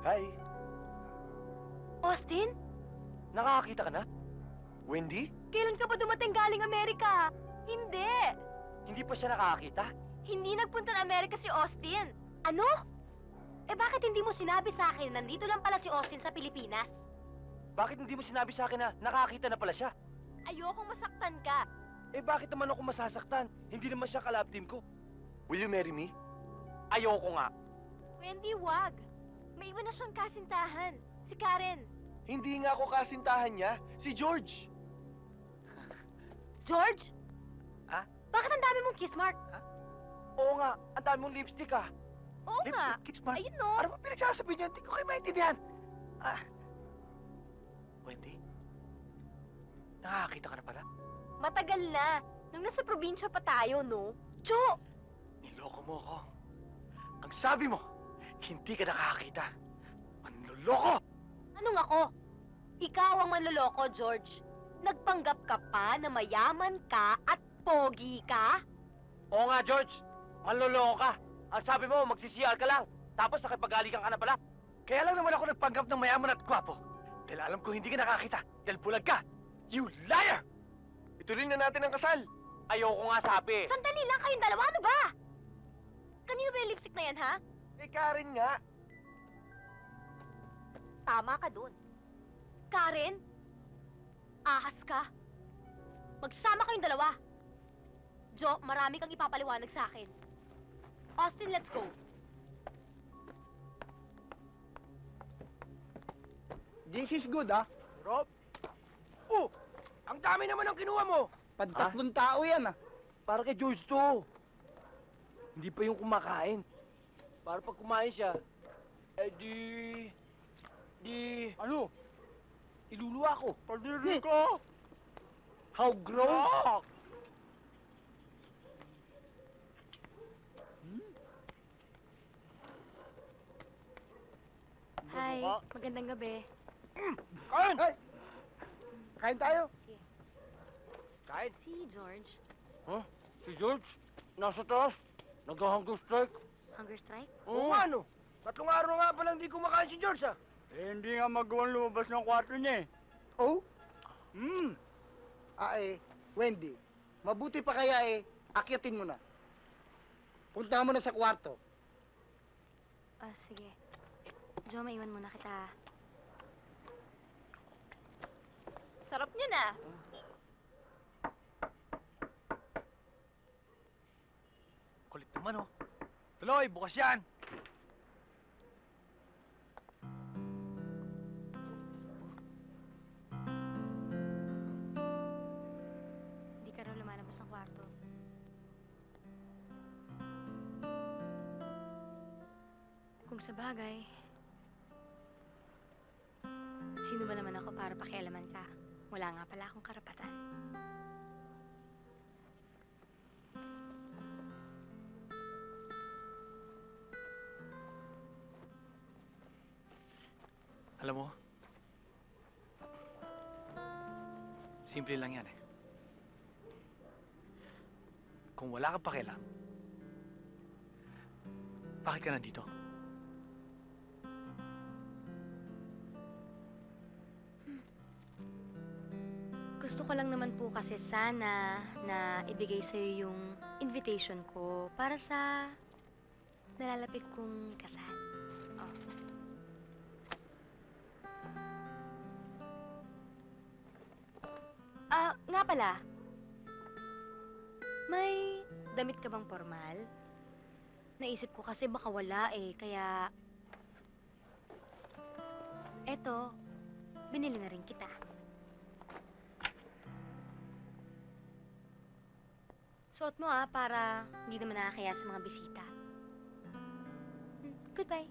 Hi. Austin? Nakakakita ka na? Wendy? Kailan ka ba dumating galing Amerika? Hindi. Hindi pa siya nakakakita? Hindi nagpunta ng Amerika si Austin. Ano? Eh bakit hindi mo sinabi sa akin na nandito lang pala si Austin sa Pilipinas? Bakit hindi mo sinabi sa akin na nakakita na pala siya? Ayokong masaktan ka. Eh bakit naman ako masasaktan? Hindi naman siya kalab team ko. Will you marry me? Ayoko nga. Wendy, wag. May iba na siyang kasintahan. Si Karen. Hindi nga ako kasintahan niya. Si George. George? Ha? Bakit ang dami mong kiss mark? Oo nga, ang dami mong lipstick ah. Oo nga. Kiss mark? Ayun no. Ano ba pinagsasabi niyo? Hindi ko kayo maintindihan. Wendy? Nakakakita ka na pala? Matagal na. Nung nasa probinsya pa tayo, no? Jo! Niloko mo ako. Ang sabi mo, hindi ka nakakakita. Manloloko! Anong ako? Ikaw ang manloloko, George. Nagpanggap ka pa na mayaman ka at pogi ka? Oo nga, George. Manloloko ka. Ang sabi mo, magsisiyal ka lang. Tapos nakipag-alikan ka na pala. Kaya lang naman ako nagpanggap ng mayaman at gwapo. Dahil alam ko hindi ka nakakita. Dahil bulag ka. You liar! Ituloy na natin ang kasal. Ayoko nga, sabi. Sandali lang kayong dalawa, ano ba? Kanino ba yung lipstick na yan, ha? Eh, Karen nga. Tama ka dun. Karen? Ahas ka. Magsama kayong dalawa. Jo, marami kang ipapaliwanag sa akin. Austin, let's go. This is good, ah. Rob? Oh! Ang dami naman ang kinuha mo! Pantatlong tao yan, ah. Para kay George to. Hindi pa yung kumakain. Para pag kumain siya, eh Ano? iluluwa ko. Padiri ko! How gross! Ah! Hi, magandang gabi. Kain! Ay! Kain tayo. Kain? Si George, Huh? Si George? Nasa taas? Nag-hunger strike? hunger strike? Oo nga, no. 3 araw nga pala hindi kumakain si George, ah. Eh, hindi nga magawang lumabas ng kwarto niya, eh. Oh? Wendy, mabuti pa kaya, akyatin mo na. Punta mo na sa kwarto. Ah, sige. Jo, maiwan muna kita. Sarap niya na. Kulit naman, oh. Tuloy, bukas yan. Hindi ka raw lumalabas ng kwarto. Kung sa bagay, sino ba naman ako para pakialaman ka? Wala nga pala akong karapatan. Alam mo, simple lang yan, eh. Kung wala kang pakialam, bakit ka nandito? Gusto ko lang naman po kasi sana na ibigay sa'yo yung invitation ko para sa nalalapit kong kasal. Oh. Nga pala. May damit ka bang formal? Naisip ko kasi baka wala kaya... Eto, binili na rin kita. Suot mo para hindi naman nakakaya sa mga bisita. Goodbye.